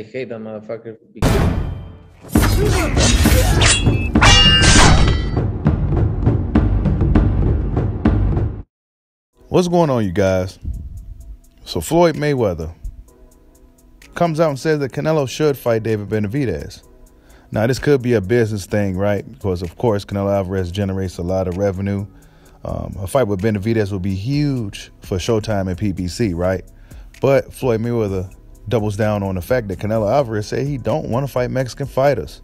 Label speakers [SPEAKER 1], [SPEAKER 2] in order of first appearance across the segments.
[SPEAKER 1] I hate that motherfucker because
[SPEAKER 2] What's going on, you guys? So Floyd Mayweather comes out and says that Canelo should fight David Benavidez. Now, this could be a business thing, right? Because, of course, Canelo Alvarez generates a lot of revenue. A fight with Benavidez would be huge for Showtime and PBC, right? But Floyd Mayweather doubles down on the fact that Canelo Alvarez said he don't want to fight Mexican fighters.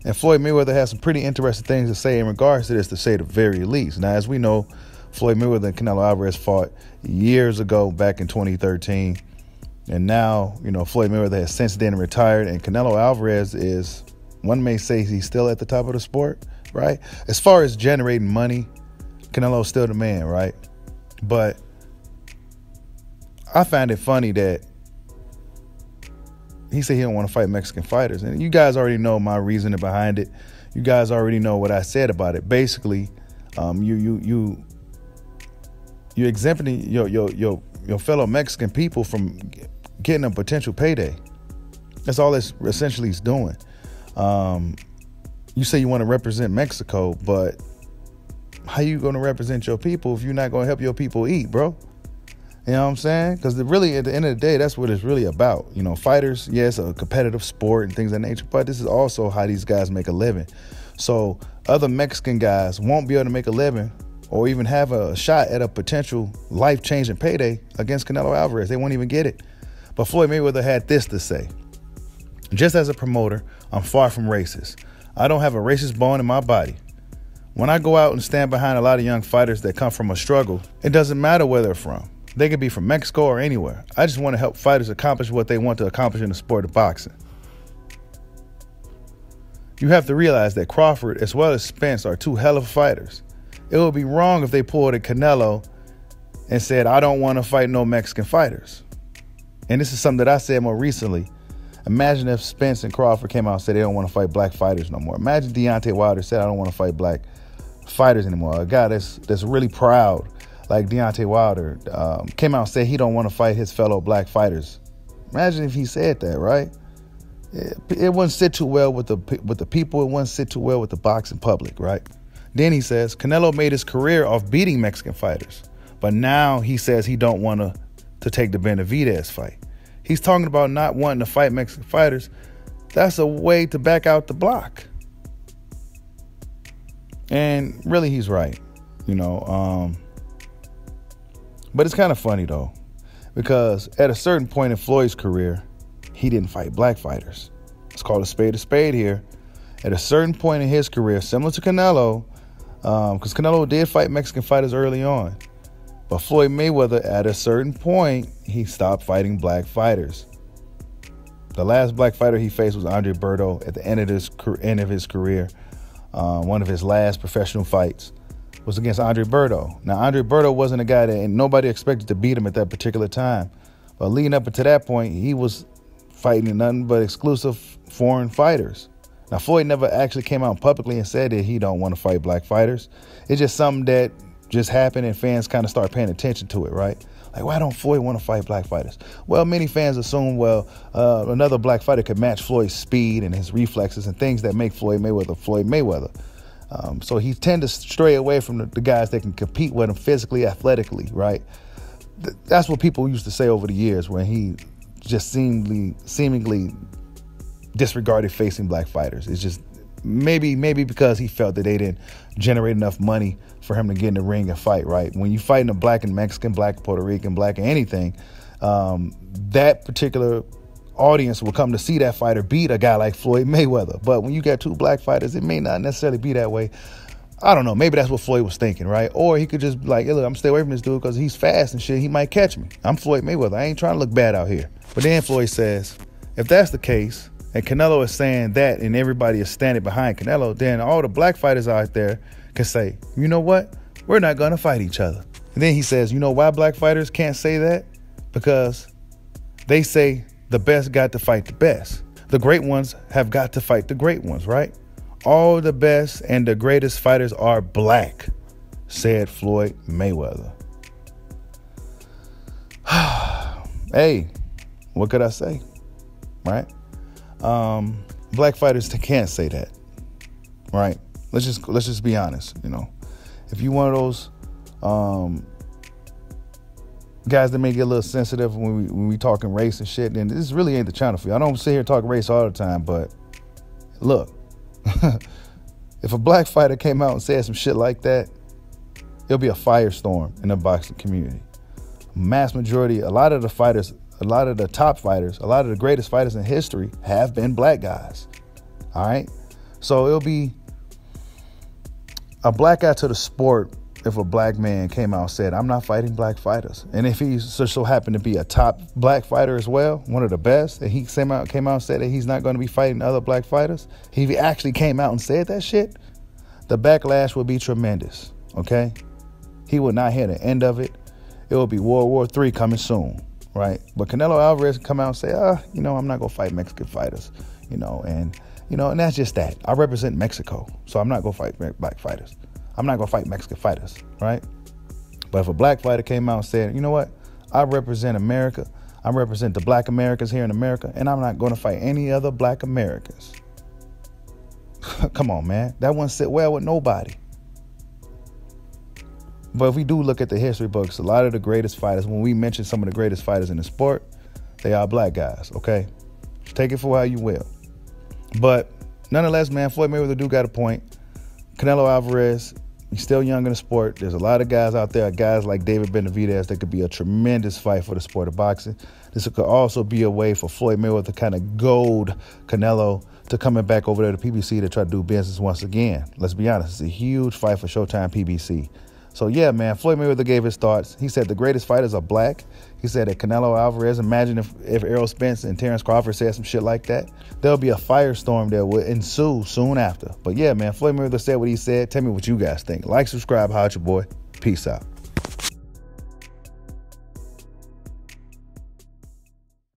[SPEAKER 2] And Floyd Mayweather has some pretty interesting things to say in regards to this, to say the very least. Now, as we know, Floyd Mayweather and Canelo Alvarez fought years ago, back in 2013. And now, Floyd Mayweather has since then retired, and Canelo Alvarez is, one may say, he's still at the top of the sport, right? As far as generating money, Canelo's still the man, right? But I find it funny that he said he don't want to fight Mexican fighters. And you guys already know my reasoning behind it. You guys already know what I said about it. Basically, you're exempting your fellow Mexican people from getting a potential payday. That's all this essentially is doing. You say you want to represent Mexico, but how you going to represent your people if you're not going to help your people eat, bro? You know what I'm saying? Because really, at the end of the day, that's what it's really about. Fighters, yes, a competitive sport and things of that nature, but this is also how these guys make a living. So other Mexican guys won't be able to make a living or even have a shot at a potential life-changing payday against Canelo Alvarez. They won't even get it. But Floyd Mayweather had this to say: just as a promoter, I'm far from racist. I don't have a racist bone in my body. When I go out and stand behind a lot of young fighters that come from a struggle, it doesn't matter where they're from. They could be from Mexico or anywhere. I just want to help fighters accomplish what they want to accomplish in the sport of boxing. You have to realize that Crawford as well as Spence are two hell of fighters. It would be wrong if they pulled a Canelo and said, I don't want to fight no Mexican fighters. And this is something that I said more recently. Imagine if Spence and Crawford came out and said they don't want to fight black fighters no more. Imagine Deontay Wilder said, I don't want to fight black fighters anymore. A guy that's really proud, like Deontay Wilder, came out and said he don't want to fight his fellow black fighters. Imagine if he said that, right? It wouldn't sit too well with the people. It wouldn't sit too well with the boxing public, right? Then he says, Canelo made his career off beating Mexican fighters. But now he says he don't want to take the Benavidez fight. He's talking about not wanting to fight Mexican fighters. That's a way to back out the block. And really, he's right, But it's kind of funny, though, because at a certain point in Floyd's career, he didn't fight black fighters. Let's call a spade here. At a certain point in his career, similar to Canelo, because Canelo did fight Mexican fighters early on, but Floyd Mayweather, at a certain point, he stopped fighting black fighters. The last black fighter he faced was Andre Berto at the end of his career. One of his last professional fights was against Andre Berto. Now, Andre Berto wasn't a guy that nobody expected to beat him at that particular time. But leading up to that point, he was fighting nothing but exclusive foreign fighters. Now, Floyd never actually came out publicly and said that he don't want to fight black fighters. It's just something that just happened and fans kind of start paying attention to it, right? Like, why don't Floyd want to fight black fighters? Well, many fans assume, another black fighter could match Floyd's speed and his reflexes and things that make Floyd Mayweather Floyd Mayweather. So he tend to stray away from the guys that can compete with him physically, athletically, right? That's what people used to say over the years when he just seemingly disregarded facing black fighters. It's just maybe because he felt that they didn't generate enough money for him to get in the ring and fight, right? When you're fighting a black and Mexican, black, Puerto Rican, black, anything, that particular audience will come to see that fighter beat a guy like Floyd Mayweather. But when you got two black fighters, it may not necessarily be that way. I don't know. Maybe that's what Floyd was thinking, right? Or he could just be like, hey, look, I'm stay away from this dude because he's fast and shit. He might catch me. I'm Floyd Mayweather. I ain't trying to look bad out here. But then Floyd says, if that's the case, and Canelo is saying that and everybody is standing behind Canelo, then all the black fighters out there can say, you know what? We're not going to fight each other. And then he says, you know why black fighters can't say that? Because they say the best got to fight the best. The great ones have got to fight the great ones, right? All the best and the greatest fighters are black, said Floyd Mayweather. Hey, what could I say, right? Black fighters can't say that, right? Let's just be honest. You know, if you one of those guys that may get a little sensitive when we talking race and shit, then this really ain't the channel for you. I don't sit here talking race all the time, but look, if a black fighter came out and said some shit like that, it'll be a firestorm in the boxing community. Mass majority, a lot of the fighters, a lot of the top fighters, a lot of the greatest fighters in history have been black guys. All right? So it'll be a black guy to the sport if a black man came out and said, I'm not fighting black fighters. And if he so happened to be a top black fighter as well, one of the best, and he came out and said that he's not going to be fighting other black fighters, he actually came out and said that shit, the backlash would be tremendous, okay? He would not hear the end of it. It will be World War III coming soon, right? But Canelo Alvarez can come out and say, I'm not going to fight Mexican fighters, and that's just that. I represent Mexico, so I'm not going to fight black fighters. I'm not going to fight Mexican fighters, right? But if a black fighter came out and said, you know what? I represent America. I represent the black Americans here in America, and I'm not going to fight any other black Americans. Come on, man. That wouldn't sit well with nobody. But if we do look at the history books, a lot of the greatest fighters, when we mention some of the greatest fighters in the sport, they are black guys, okay? Take it for how you will. But nonetheless, man, Floyd Mayweather do got a point. Canelo Alvarez, he's still young in the sport. There's a lot of guys out there, guys like David Benavidez, that could be a tremendous fight for the sport of boxing. This could also be a way for Floyd Mayweather to kind of goad Canelo to coming back over there to PBC to try to do business once again. Let's be honest, it's a huge fight for Showtime PBC. So yeah, man, Floyd Mayweather gave his thoughts. He said the greatest fighters are black. He said that Canelo Alvarez, imagine if Errol Spence and Terrence Crawford said some shit like that, there'll be a firestorm that will ensue soon after. But yeah, man, Floyd Mayweather said what he said. Tell me what you guys think. Like, subscribe, holla at your boy. Peace out.